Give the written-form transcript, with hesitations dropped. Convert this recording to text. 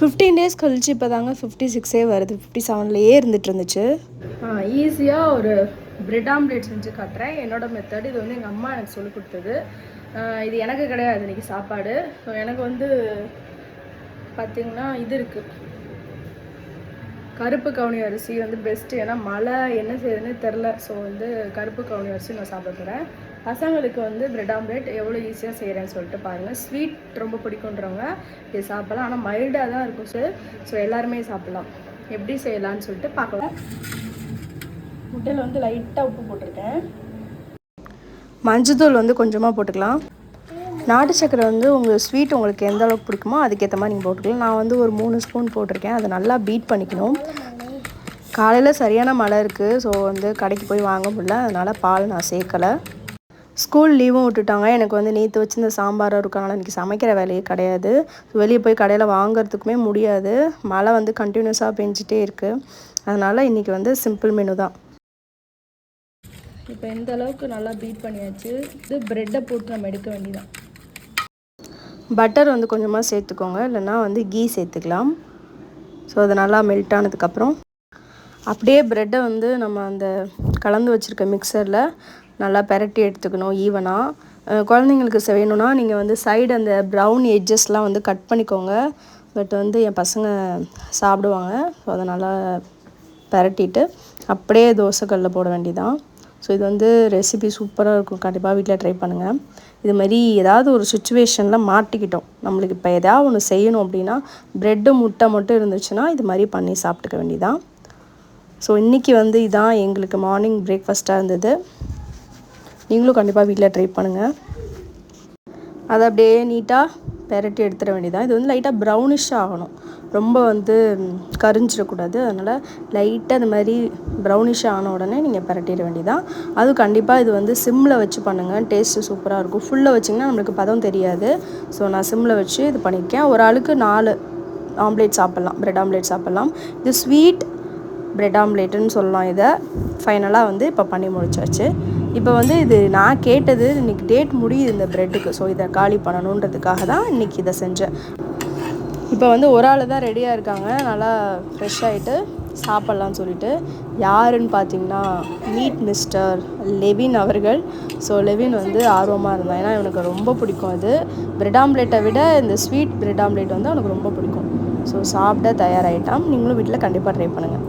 15 days கழிச்சு இப்போ தாங்க 56 வருது. 57லேயே இருந்துச்சு. ஈஸியாக ஒரு பிரெட் ஆம்லேட் செஞ்சு காட்டுறேன். என்னோடய மெத்தட் இது வந்து எங்கள் அம்மா எனக்கு சொல்லிக் கொடுத்தது. இது எனக்கு கிடையாது இன்றைக்கி சாப்பாடு. ஸோ எனக்கு வந்து பார்த்திங்கன்னா இது இருக்குது, கருப்பு கவுனி அரிசி வந்து பெஸ்ட்டு. ஏன்னா மழை என்ன செய்யுதுன்னு தெரில. ஸோ வந்து கருப்பு கவுனி அரிசி நான் சாப்பிட போகிறேன். பசங்களுக்கு வந்து பிரெட் ஆம்லேட் எவ்வளோ ஈஸியாக செய்கிறேன்னு சொல்லிட்டு பாருங்கள். ஸ்வீட் ரொம்ப பிடிக்குன்றவங்க இது சாப்பிட்லாம், ஆனால் மைல்டாக தான் இருக்கும் சார். ஸோ எல்லாருமே சாப்பிட்லாம். எப்படி செய்யலான்னு சொல்லிட்டு பார்க்கலாம். முட்டையில் வந்து லைட்டாக உப்பு போட்டிருக்கேன். மஞ்சத்தூள் வந்து கொஞ்சமாக போட்டுக்கலாம். நாட்டு சக்கரை வந்து உங்கள் ஸ்வீட் உங்களுக்கு எந்த அளவுக்கு பிடிக்குமோ அதுக்கேற்ற மாதிரி நீங்கள் போட்டுக்கலாம். நான் வந்து ஒரு 3 ஸ்பூன் போட்டிருக்கேன். அதை நல்லா பீட் பண்ணிக்கணும். காலையில் சரியான மழை இருக்குது. ஸோ வந்து கடைக்கு போய் வாங்க முடியல, அதனால் பால் நான் சேர்க்கலை. ஸ்கூல் லீவும் விட்டுட்டாங்க. எனக்கு வந்து நேற்று வச்சு இந்த சாம்பாரும் இருக்கனால இன்றைக்கி சமைக்கிற வேலையே கிடையாது. வெளியே போய் கடையில் வாங்கிறதுக்குமே முடியாது. மழை வந்து கண்டினியூஸாக பெஞ்சிட்டே இருக்குது. அதனால் இன்றைக்கி வந்து சிம்பிள் மெனு தான். இப்போ எந்த அளவுக்கு நல்லா பீட் பண்ணியாச்சு. இது ப்ரெட்டை போட்டு நம்ம எடுக்க வேண்டியதான். பட்டர் வந்து கொஞ்சமாக சேர்த்துக்கோங்க, இல்லைன்னா வந்து கீ சேர்த்துக்கலாம். ஸோ அது நல்லா மெல்ட் ஆனதுக்கப்புறம் அப்படியே ப்ரெட்டை வந்து நம்ம அந்த கலந்து வச்சுருக்க மிக்சரில் நல்லா பெரட்டி எடுத்துக்கணும் ஈவனாக. குழந்தைங்களுக்கு செய்யணுன்னா நீங்கள் வந்து சைடு அந்த ப்ரௌன் எட்ஜஸ்லாம் வந்து கட் பண்ணிக்கோங்க. பட் வந்து என் பசங்க சாப்பிடுவாங்க. ஸோ அதை நல்லா பெரட்டிட்டு அப்படியே தோசைக்கல்லில் போட வேண்டியதான். ஸோ இது வந்து ரெசிபி சூப்பராக இருக்கும். கண்டிப்பாக வீட்டில் ட்ரை பண்ணுங்கள். இது மாதிரி ஏதாவது ஒரு சுச்சுவேஷனில் மாட்டிக்கிட்டோம், நம்மளுக்கு இப்போ எதாவது ஒன்று செய்யணும் அப்படின்னா ப்ரெட்டு முட்டை மட்டும் இருந்துச்சுன்னா இது மாதிரி பண்ணி சாப்பிட்டுக்க வேண்டியதான். ஸோ இன்றைக்கி வந்து இதான் எங்களுக்கு மார்னிங் பிரேக்ஃபாஸ்ட்டாக இருந்தது. நீங்களும் கண்டிப்பாக வீட்டில் ட்ரை பண்ணுங்கள். அதை அப்படியே நீட்டாக பெரட்டி எடுத்துட வேண்டியதான். இது வந்து லைட்டாக ப்ரௌனிஷாக ஆகணும், ரொம்ப வந்து கரிஞ்சிடக்கூடாது. அதனால் லைட்டாக இந்த மாதிரி ப்ரௌனிஷாக ஆன உடனே நீங்கள் பெரட்டிட வேண்டியதான். அதுவும் கண்டிப்பாக இது வந்து சிம்மில் வச்சு பண்ணுங்கள், டேஸ்ட்டு சூப்பராக இருக்கும். ஃபுல்லில் வச்சிங்கன்னா நம்மளுக்கு பதம் தெரியாது. ஸோ நான் சிம்மில் வச்சு இது பண்ணியிருக்கேன். ஒரு ஆளுக்கு 4 ஆம்லேட் சாப்பிட்லாம், பிரெட் ஆம்லேட் சாப்பிட்லாம். இது ஸ்வீட் பிரெட் ஆம்லேட்டுன்னு சொல்லலாம். இதை ஃபைனலாக வந்து இப்போ பண்ணி முடிச்சாச்சு. இப்போ வந்து இது நான் கேட்டது இன்றைக்கி டேட் முடியுது இந்த ப்ரெட்டுக்கு. ஸோ இதை காலி பண்ணணுன்றதுக்காக தான் இன்றைக்கி இதை செஞ்சேன். இப்போ வந்து ஒரு ஆள் தான் ரெடியாக இருக்காங்க, நல்லா ஃப்ரெஷ் ஆகிட்டு சாப்பிட்லான்னு சொல்லிட்டு. யாருன்னு பார்த்தீங்கன்னா மீட் மிஸ்டர் லெவின் அவர்கள். ஸோ லெவின் வந்து ஆர்வமாக இருந்தான், ஏன்னா இவனுக்கு ரொம்ப பிடிக்கும். அது பிரெட் ஆம்லேட்டை விட இந்த ஸ்வீட் பிரெட் ஆம்லேட் வந்து அவனுக்கு ரொம்ப பிடிக்கும். ஸோ சாப்பிட தயாராகிட்டான். நீங்களும் வீட்டில் கண்டிப்பாக ட்ரை பண்ணுங்கள்.